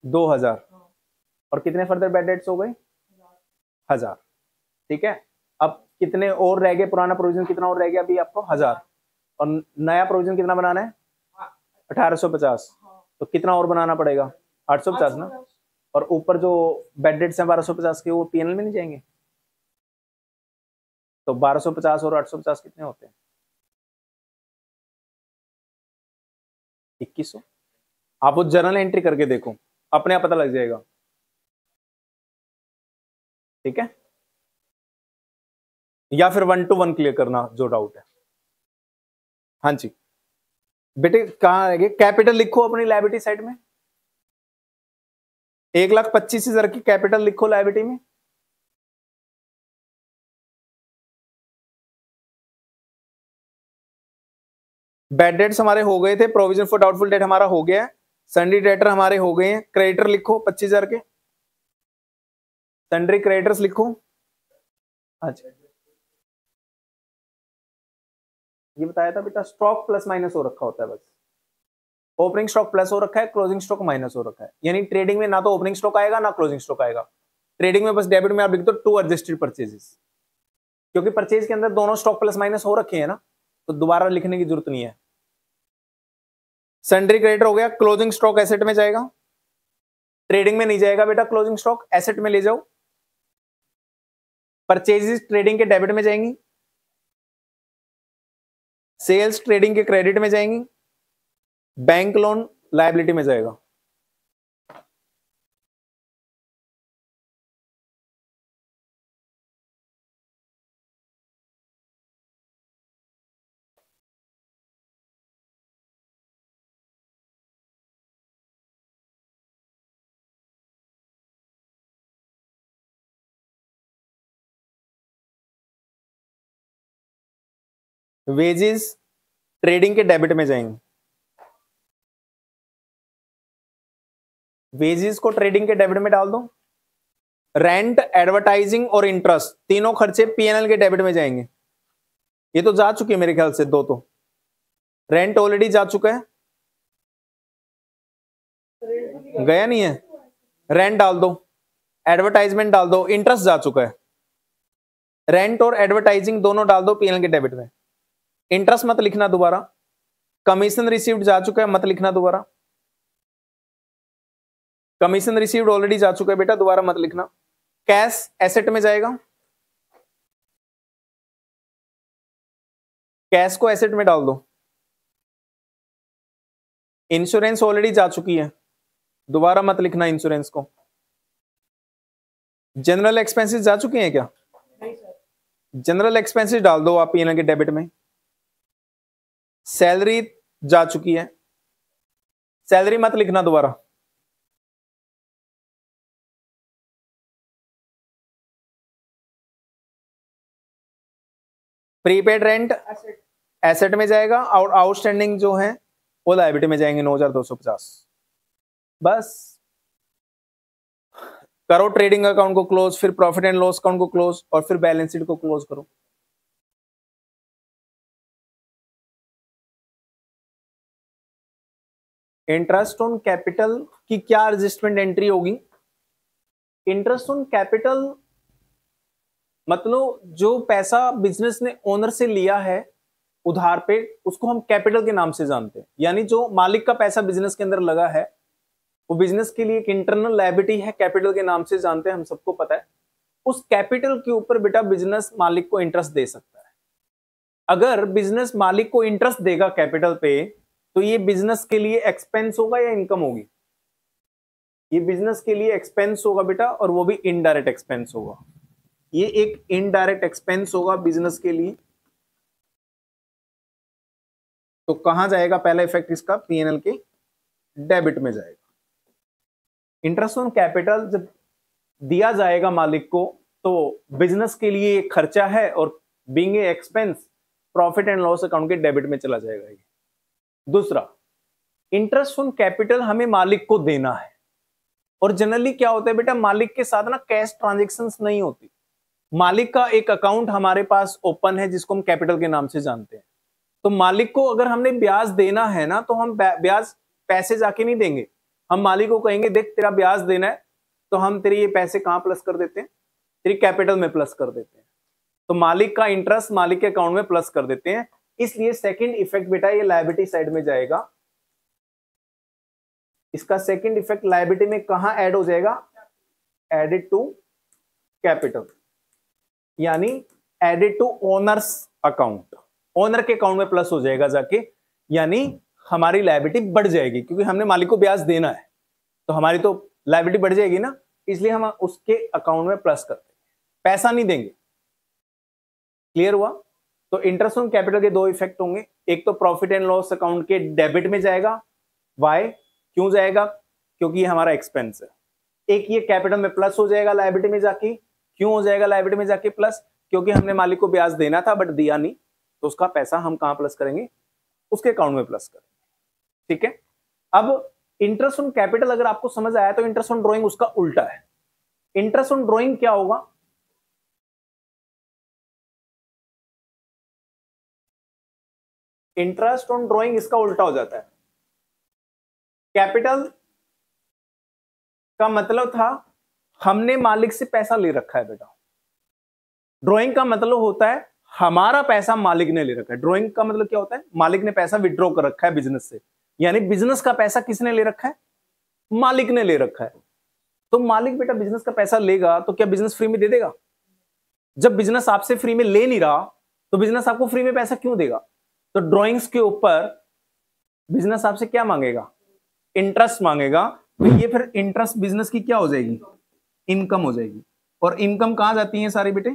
2000। और कितने फर्दर बैड डेट्स हो गए? 1000। ठीक है, अब कितने और रह गए? पुराना प्रोविजन कितना और रह गया अभी आपको? 1000। और नया प्रोविजन कितना बनाना है? 1850। तो कितना और बनाना पड़ेगा? 850 ना। और ऊपर जो बैड डेट्स हैं 1250 के, वो पीएनएल में नहीं जाएंगे। तो 1250 और 850 कितने होते हैं? 2100। आप वो जर्नल एंट्री करके देखो, अपने आप पता लग जाएगा। ठीक है, या फिर 1 to 1 क्लियर करना जो डाउट है। हाँ जी बेटे, कहाँ है? कैपिटल लिखो अपनी लायबिलिटी साइड में। 1,25,000 की कैपिटल लिखो लायबिलिटी में। बैड डेट्स हमारे हो गए थे, प्रोविजन फॉर डाउटफुल डेट हमारा हो गया है, सन्ड्री डेटर हमारे हो गए हैं। क्रेडिटर लिखो 25,000 के, सन्ड्री क्रेडिटर्स लिखो। अच्छा ये बताया था बेटा, स्टॉक प्लस माइनस हो रखा होता है बस। ओपनिंग स्टॉक प्लस हो रखा है, क्लोजिंग स्टॉक माइनस हो रखा है। यानी ट्रेडिंग में ना तो ओपनिंग स्टॉक आएगा ना क्लोजिंग स्टॉक आएगा। ट्रेडिंग में बस डेबिट में आप लिख दो 2 एडजस्टेड परचेजेस, क्योंकि परचेज के अंदर दोनों स्टॉक प्लस माइनस हो रखे हैं ना, तो दोबारा लिखने की जरूरत नहीं है। सन्ड्री क्रेडिटर हो गया, क्लोजिंग स्टॉक एसेट में जाएगा, ट्रेडिंग में नहीं जाएगा बेटा। क्लोजिंग स्टॉक एसेट में ले जाओ। परचेजेस ट्रेडिंग के डेबिट में जाएंगी, सेल्स ट्रेडिंग के क्रेडिट में जाएंगी, बैंक लोन लायबिलिटी में जाएगा। वेजेस ट्रेडिंग के डेबिट में जाएंगे, वेजेस को ट्रेडिंग के डेबिट में डाल दो। रेंट, एडवर्टाइजिंग और इंटरेस्ट तीनों खर्चे पीएनएल के डेबिट में जाएंगे। ये तो जा चुके हैं मेरे ख्याल से, 2 तो रेंट ऑलरेडी जा चुका है, गया नहीं है। रेंट डाल दो, एडवर्टाइजमेंट डाल दो, इंटरेस्ट जा चुका है। रेंट और एडवर्टाइजिंग दोनों डाल दो पीएनएल के डेबिट में। इंटरेस्ट मत लिखना दोबारा। कमीशन रिसीव्ड जा चुका है, मत लिखना दोबारा। कमीशन रिसीव्ड ऑलरेडी जा चुका है बेटा, दोबारा मत लिखना। कैश एसेट में जाएगा, कैश को एसेट में डाल दो। इंश्योरेंस ऑलरेडी जा चुकी है, दोबारा मत लिखना इंश्योरेंस को। जनरल एक्सपेंसेस जा चुके हैं क्या? जनरल एक्सपेंसेस डाल दो आप पीएनएल के डेबिट में। सैलरी जा चुकी है, सैलरी मत लिखना दोबारा। प्रीपेड रेंट एसेट में जाएगा और आउटस्टैंडिंग जो है वो लायबिलिटी में जाएंगे 9250। बस करो ट्रेडिंग अकाउंट को क्लोज, फिर प्रॉफिट एंड लॉस अकाउंट को क्लोज और फिर बैलेंस शीट को क्लोज करो। इंटरेस्ट ऑन कैपिटल की क्या एडजस्टमेंट एंट्री होगी? इंटरेस्ट ऑन कैपिटल मतलब जो पैसा बिजनेस ने ओनर से लिया है उधार पे, उसको हम कैपिटल के नाम से जानते हैं। यानी जो मालिक का पैसा बिजनेस के अंदर लगा है वो बिजनेस के लिए एक इंटरनल लायबिलिटी है, कैपिटल के नाम से जानते हैं, हम सबको पता है। उस कैपिटल के ऊपर बेटा बिजनेस मालिक को इंटरेस्ट दे सकता है। अगर बिजनेस मालिक को इंटरेस्ट देगा कैपिटल पे तो ये बिजनेस के लिए एक्सपेंस होगा या इनकम होगी? ये बिजनेस के लिए एक्सपेंस होगा बेटा, और वो भी इनडायरेक्ट एक्सपेंस होगा। ये एक इनडायरेक्ट एक्सपेंस होगा बिजनेस के लिए। तो कहां जाएगा पहला इफेक्ट इसका? पीएनएल के डेबिट में जाएगा। इंटरेस्ट ऑन कैपिटल जब दिया जाएगा मालिक को तो बिजनेस के लिए एक खर्चा है और being a expense profit and loss account के डेबिट में चला जाएगा ये। दूसरा, इंटरेस्ट ऑन कैपिटल हमें मालिक को देना है, और जनरली क्या होता है बेटा, मालिक के साथ ना कैश ट्रांजैक्शंस नहीं होती। मालिक का एक अकाउंट हमारे पास ओपन है जिसको हम कैपिटल के नाम से जानते हैं। तो मालिक को अगर हमने ब्याज देना है ना तो हम ब्याज पैसे जाके नहीं देंगे, हम मालिक को कहेंगे देख तेरा ब्याज देना है तो हम तेरे ये पैसे कहां प्लस कर देते हैं? तेरी कैपिटल में प्लस कर देते हैं। तो मालिक का इंटरेस्ट मालिक के अकाउंट में प्लस कर देते हैं। इसलिए सेकंड इफेक्ट बेटा ये लायबिलिटी साइड में जाएगा। इसका सेकंड इफेक्ट लायबिलिटी में कहां ऐड हो जाएगा? एडेड टू कैपिटल, यानी added to owners account. Owner के अकाउंट में प्लस हो जाएगा जाके, यानी हमारी लायबिलिटी बढ़ जाएगी क्योंकि हमने मालिक को ब्याज देना है तो हमारी तो लायबिलिटी बढ़ जाएगी ना, इसलिए हम उसके अकाउंट में प्लस करते हैं, पैसा नहीं देंगे। क्लियर हुआ? तो इंटरेस्ट ऑन कैपिटल के दो इफेक्ट होंगे, एक तो प्रॉफिट एंड लॉस अकाउंट के डेबिट में जाएगा। वाई? क्यों जाएगा? क्योंकि ये हमारा एक्सपेंस है। एक ये कैपिटल में प्लस हो जाएगा लायबिलिटी में जाके। क्यों हो जाएगा लायबिलिटी में जाके प्लस? क्योंकि हमने मालिक को ब्याज देना था बट दिया नहीं, तो उसका पैसा हम कहां प्लस करेंगे? उसके अकाउंट में प्लस करेंगे। ठीक है। अब इंटरेस्ट ऑन कैपिटल अगर आपको समझ आया तो इंटरेस्ट ऑन ड्रॉइंग उसका उल्टा है। इंटरेस्ट ऑन ड्रॉइंग क्या होगा? इंटरेस्ट ऑन ड्रॉइंग इसका उल्टा हो जाता है। कैपिटल का मतलब था हमने मालिक से पैसा ले रखा है बेटा। ड्रॉइंग का मतलब होता है हमारा पैसा मालिक ने ले रखा है। ड्रॉइंग का मतलब क्या होता है? मालिक ने पैसा विड्रॉ कर रखा है बिजनेस से, यानी बिजनेस का पैसा किसने ले रखा है? मालिक ने ले रखा है। तो मालिक बेटा बिजनेस का पैसा लेगा तो क्या बिजनेस फ्री में दे देगा? जब बिजनेस आपसे फ्री में ले नहीं रहा तो बिजनेस आपको फ्री में पैसा क्यों देगा? तो ड्रॉइंग्स के ऊपर बिजनेस आपसे क्या मांगेगा? इंटरेस्ट मांगेगा। तो ये फिर इंटरेस्ट बिजनेस की क्या हो जाएगी? इनकम हो जाएगी। और इनकम कहां जाती है सारी बेटे?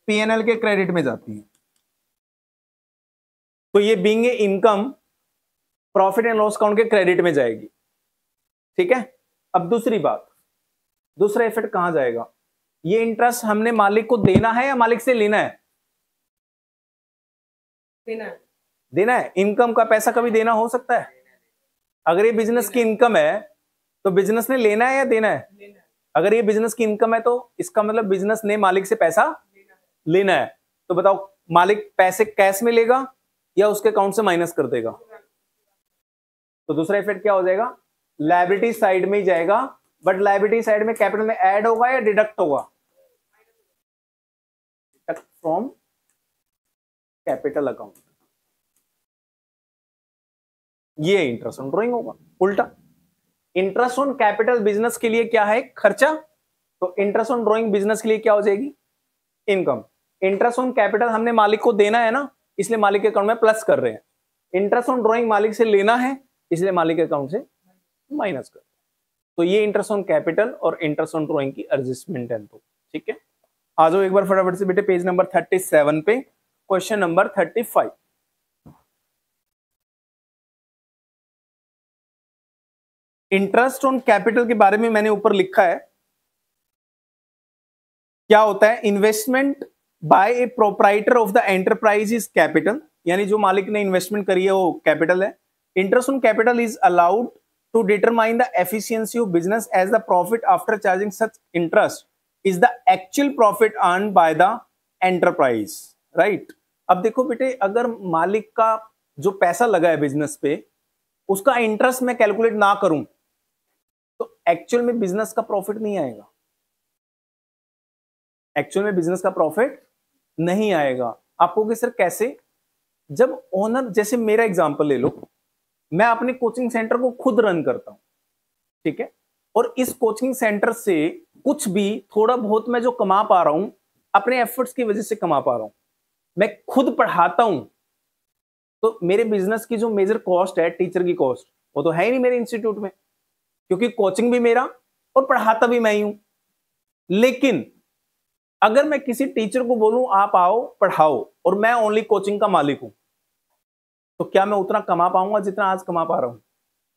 पीएनएल के क्रेडिट में जाती है। तो ये being income profit and loss account के क्रेडिट में जाएगी। ठीक है। अब दूसरी बात, दूसरा इफेक्ट कहां जाएगा? ये इंटरेस्ट हमने मालिक को देना है या मालिक से लेना है? देना है। इनकम का पैसा कभी देना हो सकता है? अगर ये बिजनेस की इनकम है तो बिजनेस ने लेना है या देना है? अगर ये बिजनेस की इनकम है तो इसका मतलब बिजनेस ने मालिक से पैसा लेना है। तो बताओ मालिक पैसे कैश में लेगा या उसके अकाउंट से माइनस कर देगा? तो दूसरा इफेक्ट क्या हो जाएगा? लायबिलिटी साइड में ही जाएगा, बट लायबिलिटी साइड में कैपिटल में ऐड होगा या डिडक्ट होगा? Deduct from capital account. ये इंटरेस्ट ऑन ड्रॉइंग होगा। उल्टा, इंटरेस्ट ऑन कैपिटल बिजनेस के लिए क्या है? खर्चा। तो इंटरेस्ट ऑन ड्रॉइंग बिजनेस के लिए क्या हो जाएगी? इनकम। इंटरेस्ट ऑन कैपिटल हमने मालिक को देना है ना, इसलिए मालिक के अकाउंट में प्लस कर रहे हैं। इंटरेस्ट ऑन ड्रॉइंग मालिक से लेना है, इसलिए मालिक के अकाउंट से माइनस कर रहे हैं। तो ये इंटरेस्ट ऑन कैपिटल और इंटरेस्ट ऑन ड्रॉइंग की एडजस्टमेंट है। तो ठीक है। आ जाओ एक बार फटाफट से बेटे पेज नंबर 37 पे, question number 35। Interest on capital के बारे में मैंने ऊपर लिखा है, क्या होता है? Investment by A proprietor of the enterprise is capital, यानी जो मालिक ने इन्वेस्टमेंट करी है वो कैपिटल है। Interest on capital is allowed to determine the efficiency of business as the profit after charging such interest is the actual profit earn by the enterprise, right. अब देखो बेटे, अगर मालिक का जो पैसा लगा है बिजनेस पे, उसका इंटरेस्ट मैं कैलकुलेट ना करूं तो एक्चुअल में बिजनेस का प्रॉफिट नहीं आएगा, एक्चुअल में बिजनेस का प्रॉफिट नहीं आएगा। आपको कि सर कैसे? जब ओनर, जैसे मेरा एग्जांपल ले लो, मैं अपने कोचिंग सेंटर को खुद रन करता हूं, ठीक है, और इस कोचिंग सेंटर से कुछ भी थोड़ा बहुत मैं जो कमा पा रहा हूं अपने एफर्ट्स की वजह से कमा पा रहा हूं, मैं खुद पढ़ाता हूं, तो मेरे बिजनेस की जो मेजर कॉस्ट है, टीचर की कॉस्ट, वो तो है ही नहीं मेरे इंस्टीट्यूट में, क्योंकि कोचिंग भी मेरा और पढ़ाता भी मैं ही हूं। लेकिन अगर मैं किसी टीचर को बोलूं आप आओ पढ़ाओ और मैं ओनली कोचिंग का मालिक हूं, तो क्या मैं उतना कमा पाऊंगा जितना आज कमा पा रहा हूं?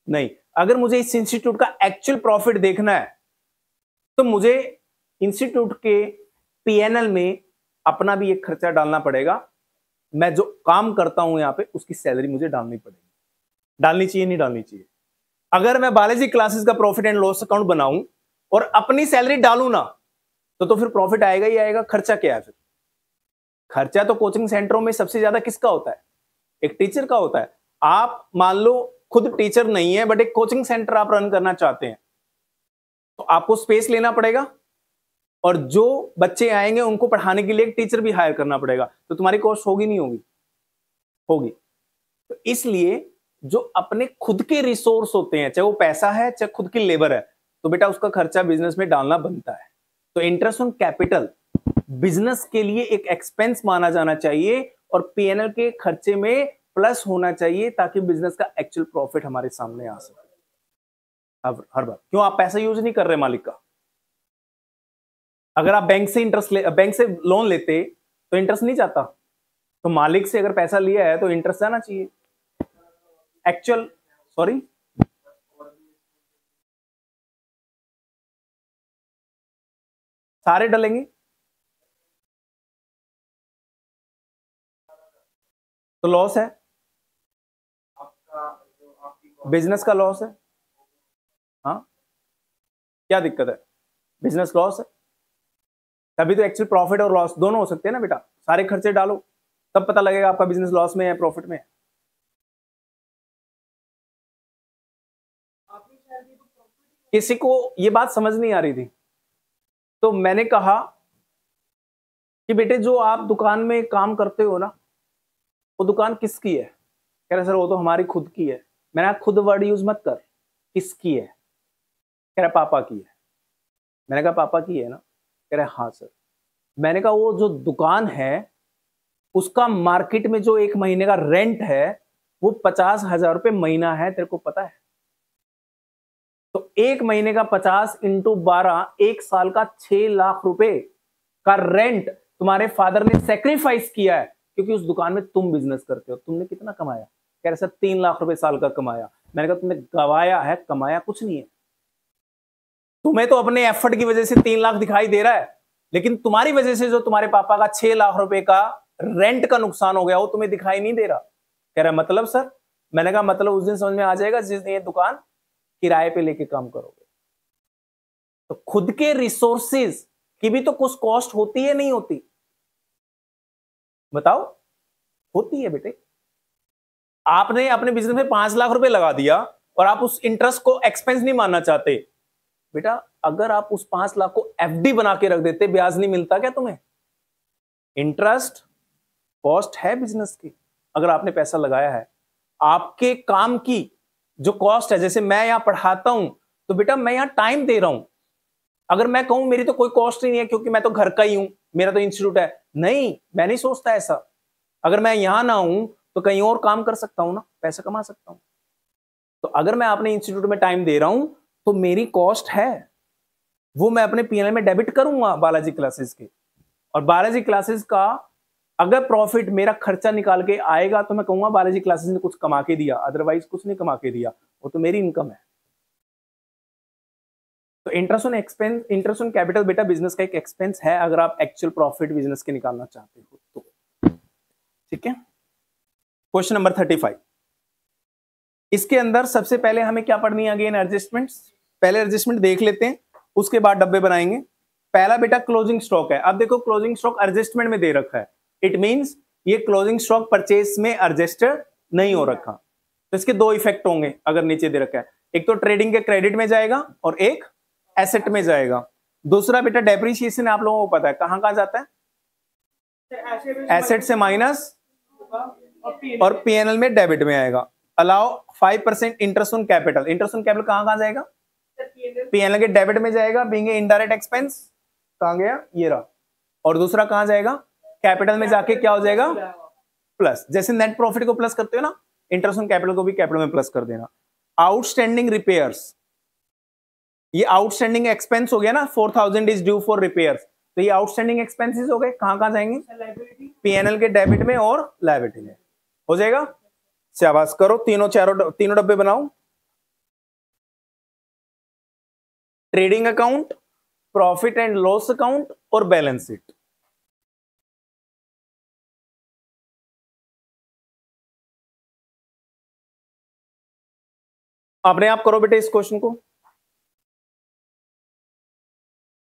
नहीं। अगर मुझे इस इंस्टीट्यूट का एक्चुअल प्रॉफिट देखना है तो मुझे इंस्टीट्यूट के पीएनएल में अपना भी एक खर्चा डालना पड़ेगा। मैं जो काम करता हूं यहां पे उसकी सैलरी मुझे डालनी पड़ेगी। डालनी चाहिए नहीं डालनी चाहिए? अगर मैं बालाजी क्लासेस का प्रॉफिट एंड लॉस अकाउंट बनाऊं और अपनी सैलरी डालू ना तो फिर प्रॉफिट आएगा ही आएगा। खर्चा क्या है फिर? खर्चा तो कोचिंग सेंटरों में सबसे ज्यादा किसका होता है? एक टीचर का होता है। आप मान लो खुद टीचर नहीं है बट एक कोचिंग सेंटर आप रन करना चाहते हैं, तो आपको स्पेस लेना पड़ेगा और जो बच्चे आएंगे उनको पढ़ाने के लिए एक टीचर भी हायर करना पड़ेगा, तो तुम्हारी कॉस्ट होगी नहीं होगी? होगी। तो इसलिए जो अपने खुद के रिसोर्स होते हैं, चाहे वो पैसा है चाहे खुद की लेबर है, तो बेटा उसका खर्चा बिजनेस में डालना बनता है। तो इंटरेस्ट ऑन कैपिटल बिजनेस के लिए एक एक्सपेंस माना जाना चाहिए और पीएनएल के खर्चे में प्लस होना चाहिए ताकि बिजनेस का एक्चुअल प्रॉफिट हमारे सामने आ सके। अब हर बार क्यों आप पैसा यूज नहीं कर रहे मालिक का? अगर आप बैंक से लोन लेते तो इंटरेस्ट नहीं जाता, तो मालिक से अगर पैसा लिया है तो इंटरेस्ट जाना चाहिए एक्चुअल। सॉरी, सारे डलेंगे तो लॉस है, बिजनेस का लॉस है। हाँ, क्या दिक्कत है? बिजनेस लॉस है, तभी तो एक्चुअल प्रॉफिट और लॉस दोनों हो सकते हैं ना बेटा। सारे खर्चे डालो तब पता लगेगा आपका बिजनेस लॉस में है प्रॉफिट में है। किसी को ये बात समझ नहीं आ रही थी तो मैंने कहा कि बेटे जो आप दुकान में काम करते हो ना, वो दुकान किसकी है? कह रहे सर वो तो हमारी खुद की है। मैंने कहा खुद वर्ड यूज मत कर, किसकी है? कह रहा पापा की है। मैंने कहा पापा की है ना? कह रहे हाँ सर। मैंने कहा वो जो दुकान है उसका मार्केट में जो एक महीने का रेंट है वो 50,000 रुपये महीना है, तेरे को पता है? तो एक महीने का 50 इंटू 12, एक साल का 6 लाख रुपए का रेंट तुम्हारे फादर ने सेक्रीफाइस किया है क्योंकि उस दुकान में तुम बिजनेस करते हो। तुमने कितना कमाया? कह रहे सर 3 लाख रुपए साल का कमाया। मैंने कहा तुमने गवाया है, कमाया कुछ नहीं है। तुम्हें तो अपने एफर्ट की वजह से 3 लाख दिखाई दे रहा है, लेकिन तुम्हारी वजह से जो तुम्हारे पापा का 6 लाख रुपए का रेंट का नुकसान हो गया वो तुम्हें दिखाई नहीं दे रहा। कह रहा मतलब सर? मैंने कहा मतलब उस दिन समझ में आ जाएगा जिस दिन ये दुकान किराए पे लेके काम करोगे। तो खुद के रिसोर्सेज की भी तो कुछ कॉस्ट होती है नहीं होती? बताओ। होती है बेटे। आपने अपने बिजनेस में 5 लाख रुपए लगा दिया और आप उस इंटरेस्ट को एक्सपेंस नहीं मानना चाहते। बेटा अगर आप उस 5 लाख को एफडी बना के रख देते, ब्याज नहीं मिलता क्या तुम्हें? इंटरेस्ट कॉस्ट है बिजनेस की। अगर आपने पैसा लगाया है, आपके काम की जो कॉस्ट है, जैसे मैं यहां पढ़ाता हूं तो बेटा मैं यहां टाइम दे रहा हूं। अगर मैं कहूं मेरी तो कोई कॉस्ट ही नहीं है क्योंकि मैं तो घर का ही हूं, मेरा तो इंस्टीट्यूट है, नहीं, मैं नहीं सोचता ऐसा। अगर मैं यहां ना हूं तो कहीं और काम कर सकता हूं ना, पैसा कमा सकता हूं। तो अगर मैं अपने इंस्टीट्यूट में टाइम दे रहा हूं तो मेरी कॉस्ट है, वो मैं अपने पीएनएल में डेबिट करूंगा बालाजी क्लासेस के। और बायोलॉजी क्लासेस का अगर प्रॉफिट मेरा खर्चा निकाल के आएगा तो मैं कहूंगा बायोलॉजी क्लासेस ने कुछ कमा के दिया, अदरवाइज कुछ नहीं कमा के दिया, वो तो मेरी इनकम है। तो interest on expense, interest on capital बेटा बिजनेस का एक एक्सपेंस है अगर आप एक्चुअल प्रॉफिट बिजनेस के निकालना चाहते हो तो। ठीक है, क्वेश्चन नंबर 35। इसके अंदर सबसे पहले हमें क्या पढ़नी है, अगेन एडजस्टमेंट्स। पहले एडजस्टमेंट देख लेते हैं, उसके बाद डब्बे बनाएंगे। पहला बेटा क्लोजिंग स्टॉक है। अब देखो क्लोजिंग स्टॉक एडजस्टमेंट में दे रखा है, इट मींस ये क्लोजिंग स्टॉक परचेज में एडजस्टेड नहीं हो रखा। तो इसके दो इफेक्ट होंगे अगर नीचे दे रखा है, एक तो ट्रेडिंग के क्रेडिट में जाएगा और एक एसेट में जाएगा। दूसरा बेटा डेप्रिसिएशन आप लोगों को पता है कहां कहां जाता है, एसेट से माइनस और पीएनएल में डेबिट में आएगा। Allow 5% interest on capital, interest on capital कहां कहां जाएगा, पीएनएल के डेबिट में जाएगा, बीइंग इनडायरेक्ट एक्सपेंस। कहां गया, ये रहा। और दूसरा कहां जाएगा, कैपिटल में जाके क्या हो जाएगा, प्लस। जैसे नेट प्रॉफिट को प्लस करते हो ना, इंटरेस्ट ऑन कैपिटल को भी कैपिटल में प्लस कर देना। आउटस्टैंडिंग रिपेयर्स, ये आउटस्टैंडिंग एक्सपेंस हो गया ना, 4000 इज ड्यू फॉर रिपेयर्स, तो ये आउटस्टैंडिंग एक्सपेंसेस हो गए, कहां कहां जाएंगे, पीएनएल के डेबिट में और लायबिलिटी में। हो जाएगा, शाबाश करो, तीनों डब्बे बनाओ। Trading account, profit and loss account और बैलेंस शीट। अपने आप करो बेटे इस क्वेश्चन को।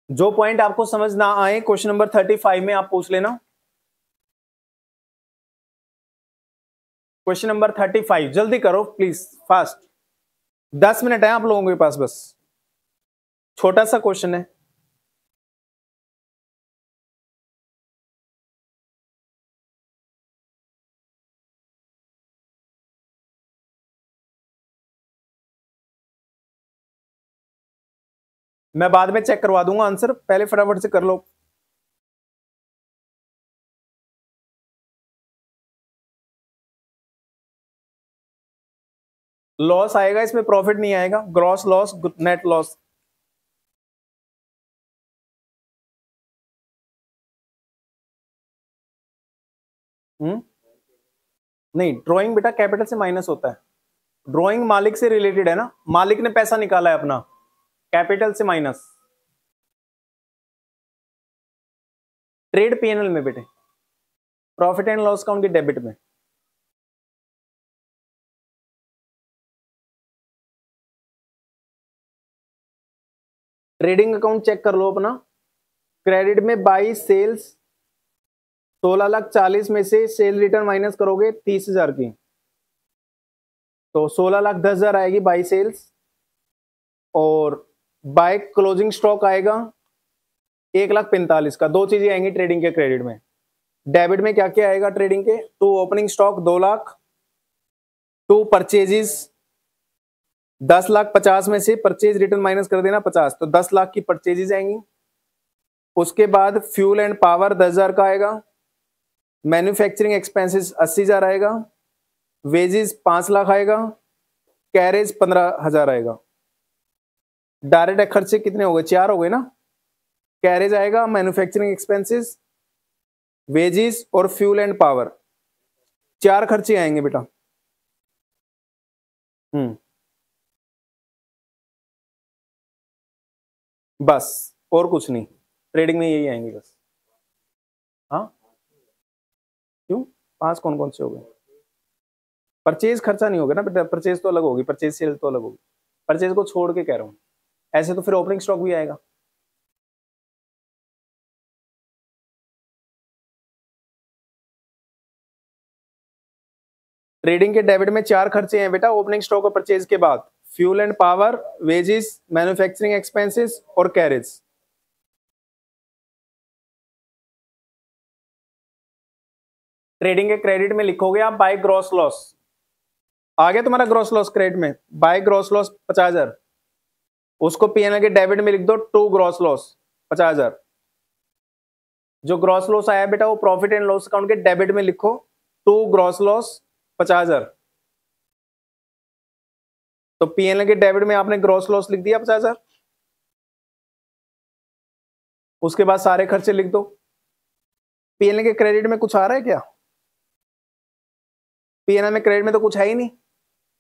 जो पॉइंट आपको समझ ना आए क्वेश्चन नंबर 35 में आप पूछ लेना। क्वेश्चन नंबर 35 जल्दी करो प्लीज, फास्ट। 10 मिनट है आप लोगों के पास, बस छोटा सा क्वेश्चन है। मैं बाद में चेक करवा दूंगा आंसर, पहले फटाफट से कर लो। लॉस आएगा इसमें, प्रॉफिट नहीं आएगा। Gross loss, net loss. नहीं, ड्रॉइंग बेटा कैपिटल से माइनस होता है। ड्रॉइंग मालिक से रिलेटेड है ना, मालिक ने पैसा निकाला है अपना, कैपिटल से माइनस। ट्रेड पीएनएल में बेटे, प्रॉफिट एंड लॉस अकाउंट के डेबिट में। ट्रेडिंग अकाउंट चेक कर लो अपना, क्रेडिट में बाई सेल्स 16,40,000 में से सेल रिटर्न माइनस करोगे 30,000 की, तो 16,10,000 आएगी बाई सेल्स। और बाय क्लोजिंग स्टॉक आएगा 1,45,000 का। दो चीजें आएंगी ट्रेडिंग के क्रेडिट में। डेबिट में क्या क्या आएगा ट्रेडिंग के, to opening stock 2 lakh, to purchases 10,50,000 में से परचेज रिटर्न माइनस कर देना 50, तो 10 लाख की परचेजेस आएंगी। उसके बाद फ्यूल एंड पावर 10,000 का आएगा, मैन्युफैक्चरिंग एक्सपेंसेस 80,000 आएगा, वेजेस 5 लाख आएगा, कैरेज 15,000 आएगा। डायरेक्ट खर्चे कितने हो गए, 4 हो गए ना। कैरेज आएगा, मैन्युफैक्चरिंग एक्सपेंसेस, वेजेस और फ्यूल एंड पावर, 4 खर्चे आएंगे बेटा। बस और कुछ नहीं, ट्रेडिंग में यही आएंगे बस। हाँ क्यों, 5 कौन कौन से हो गए, परचेज खर्चा नहीं होगा ना बेटा, परचेज तो अलग होगी, परचेज सेल तो अलग होगी, परचेज को छोड़ के कह रहा हूं। ऐसे तो फिर ओपनिंग स्टॉक भी आएगा। ट्रेडिंग के डेबिट में 4 खर्चे हैं बेटा ओपनिंग स्टॉक और परचेज के बाद, fuel and power, wages, manufacturing expenses और कैरेज। ट्रेडिंग के क्रेडिट में लिखोगे आप बाय ग्रॉस लॉस, आ गया तुम्हारा ग्रॉस लॉस क्रेडिट में, बाय ग्रॉस लॉस 50,000, उसको पीएनएल के डेबिट में लिख दो टू ग्रॉस लॉस 50,000। जो ग्रॉस लॉस आया बेटा वो प्रॉफिट एंड लॉस अकाउंट के डेबिट में लिखो, टू ग्रॉस लॉस 50,000। तो पीएनएल के डेबिट में आपने ग्रॉस लॉस लिख दिया 50,000। उसके बाद सारे खर्चे लिख दो, पीएनएल के क्रेडिट में कुछ आ रहा है क्या? पीएनएल में क्रेडिट में तो कुछ है ही नहीं,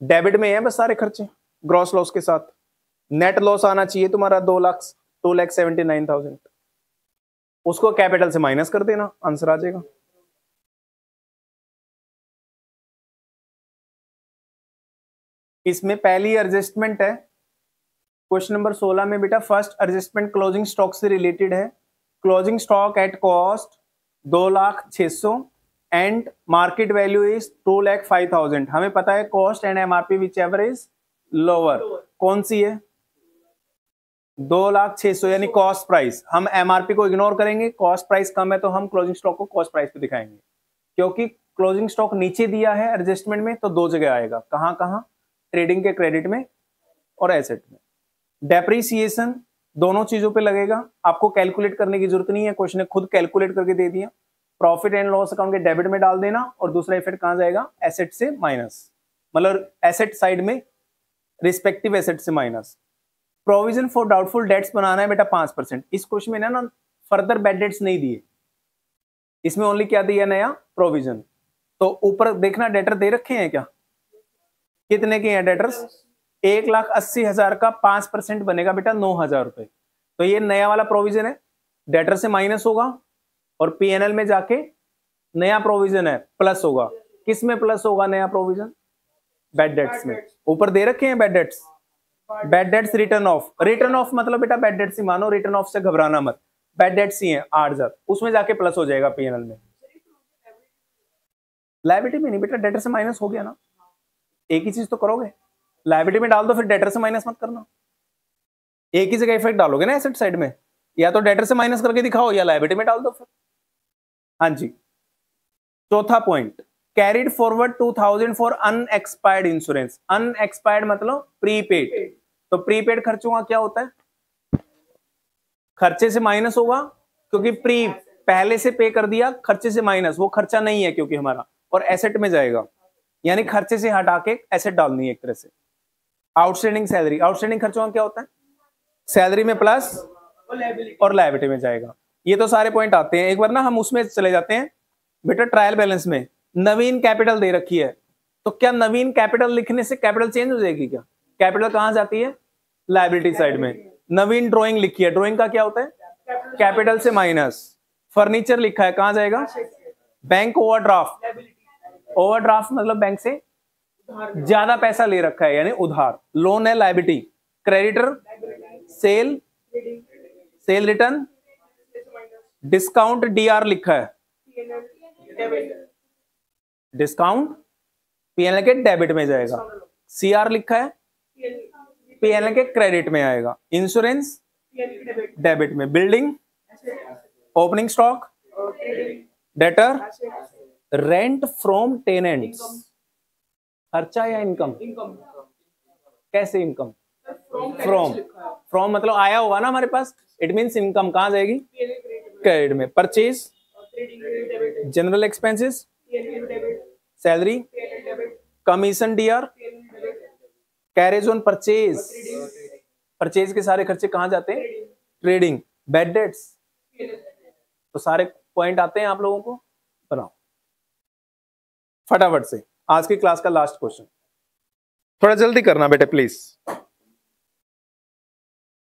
डेबिट में है बस सारे खर्चे ग्रॉस लॉस के साथ। नेट लॉस आना चाहिए तुम्हारा 2,79,000, उसको कैपिटल से माइनस कर देना, आंसर आ जाएगा। इसमें पहली एडजस्टमेंट है क्वेश्चन नंबर 16 में बेटा, फर्स्ट एडजस्टमेंट क्लोजिंग स्टॉक से रिलेटेड है। Closing stock at cost 2,06,000 and market value is 2,05,000। हमें पता है cost and MRP which ever is lower, कौन सी है? 2,06,000 यानी कॉस्ट प्राइस। हम एमआरपी को इग्नोर करेंगे, कॉस्ट प्राइस कम है तो हम क्लोजिंग स्टॉक को कॉस्ट प्राइस पे दिखाएंगे, क्योंकि क्लोजिंग स्टॉक नीचे दिया है एडजस्टमेंट में तो दो जगह आएगा, कहां कहां? ट्रेडिंग के क्रेडिट में और एसेट में। डेप्रीसिएशन दोनों चीजों पे लगेगा, आपको कैलकुलेट करने की जरूरत नहीं है, क्वेश्चन ने खुद कैलकुलेट करके दे दिया। प्रॉफिट एंड लॉस अकाउंट के डेबिट में डाल देना और दूसरा इफेक्ट कहां जाएगा? एसेट से माइनस, मतलब एसेट साइड में रिस्पेक्टिव एसेट से minus. Provision for doubtful debts बनाना है बेटा 5%। इस क्वेश्चन में ना फर्दर बैड डेट्स नहीं दिए, इसमें ओनली क्या दिया? नया प्रोविजन। तो ऊपर देखना डेटर दे रखे हैं क्या, कितने के हैं डेटर्स? 1,80,000 का 5% बनेगा बेटा 9,000 रुपए। तो ये नया वाला प्रोविजन है, डेटर से माइनस होगा और पीएनएल में जाके नया प्रोविजन है प्लस होगा। किस में प्लस होगा नया प्रोविजन? बैड डेट्स में। ऊपर दे रखे हैं bad debts. Bad debts return of, return of मतलब बेटा बैड डेट्स ही मानो, रिटर्न ऑफ से घबराना मत, बैड डेट्स ही है 8,000, उसमें जाके प्लस हो जाएगा पीएनएल में। लायबिलिटी में नहीं बेटा, डेटर से माइनस हो गया ना, एक ही चीज तो करोगे, लायबिलिटी में डाल दो फिर डेटर से माइनस मत करना, एक ही जगह इफेक्ट डालोगे ना एसेट साइड में, या तो डेटर से माइनस करके दिखाओ या लायबिलिटी में डाल दो फिर। हाँ जी, चौथा point, carried forward 2,000 for unexpired insurance. Unexpired मतलब प्रीपेड, तो प्रीपेड खर्चों का क्या होता है? खर्चे से माइनस होगा, क्योंकि प्री पहले से पे कर दिया, खर्चे से माइनस, वो खर्चा नहीं है क्योंकि हमारा, और एसेट में जाएगा, यानी खर्चे से हटा के एसेट डालनी है एक तरह से। आउटस्टैंडिंग सैलरी, आउटस्टैंडिंग खर्चों का क्या होता है? सैलरी में प्लस और लायबिलिटी में जाएगा। ये तो सारे पॉइंट आते हैं, एक बार ना हम उसमें चले जाते हैं बेटा, ट्रायल बैलेंस में नवीन कैपिटल दे रखी है, तो क्या नवीन कैपिटल लिखने से कैपिटल चेंज हो जाएगी क्या? कैपिटल कहां जाती है? लायबिलिटी साइड में। नवीन ड्राइंग लिखी है, ड्राइंग का क्या होता है? कैपिटल से माइनस। फर्नीचर लिखा है, कहां जाएगा? बैंक ओवरड्राफ्ट, ओवरड्राफ्ट मतलब बैंक से ज्यादा पैसा ले रखा है यानी उधार। लोन है liability. Creditor sale, sale return, discount DR लिखा है, डिस्काउंट पीएनएल के डेबिट में जाएगा। सीआर लिखा है, पीएनएल के क्रेडिट में आएगा। इंश्योरेंस डेबिट में। Building, opening stock, debtor, rent from tenants, खर्चा या इनकम? कैसे इनकम? फ्रॉम, फ्रॉम मतलब आया होगा ना हमारे पास, इट मींस इनकम कहां जाएगी? क्रेडिट में। Purchase, general expenses, salary, commission DR, carriage on purchase, purchase के सारे खर्चे कहां जाते हैं? ट्रेडिंग। बैड डेट्स, तो सारे पॉइंट आते हैं आप लोगों को, बनाओ फटाफट से। आज की क्लास का लास्ट क्वेश्चन, थोड़ा जल्दी करना बेटे प्लीज।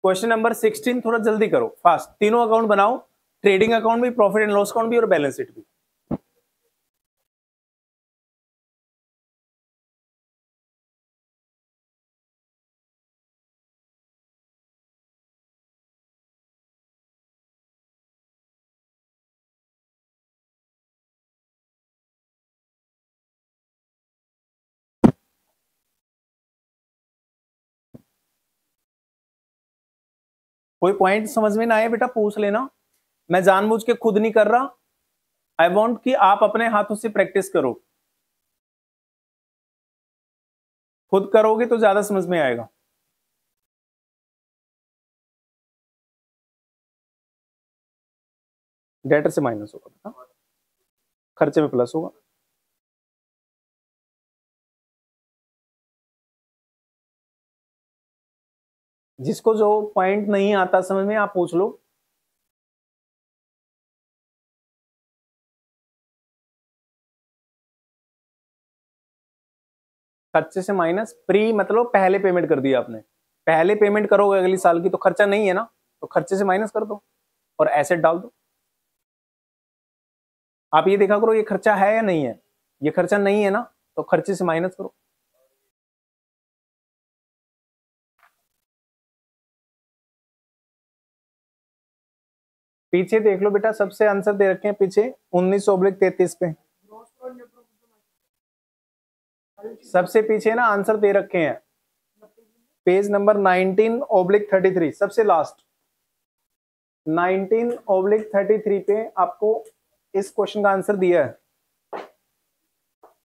क्वेश्चन नंबर 16 थोड़ा जल्दी करो, फास्ट। तीनों अकाउंट बनाओ, ट्रेडिंग अकाउंट भी, प्रॉफिट एंड लॉस अकाउंट भी और बैलेंस शीट भी। कोई पॉइंट समझ में ना आए बेटा पूछ लेना, मैं जानबूझ के खुद नहीं कर रहा, आई वांट कि आप अपने हाथों से प्रैक्टिस करो, खुद करोगे तो ज्यादा समझ में आएगा। डेटर से माइनस होगा बेटा, खर्चे में प्लस होगा। जिसको जो पॉइंट नहीं आता समझ में, आप पूछ लो। खर्चे से माइनस, प्री मतलब पहले पेमेंट कर दिया आपने, पहले पेमेंट करोगे अगली साल की तो खर्चा नहीं है ना, तो खर्चे से माइनस कर दो और एसेट डाल दो। आप ये देखा करो ये खर्चा है या नहीं है, ये खर्चा नहीं है ना, तो खर्चे से माइनस करो। पीछे देख लो बेटा, सबसे आंसर दे रखे हैं पीछे 19/33 पे, सबसे पीछे ना आंसर दे रखे हैं, पेज नंबर 19/33, सबसे लास्ट 19/33 पे आपको इस क्वेश्चन का आंसर दिया है।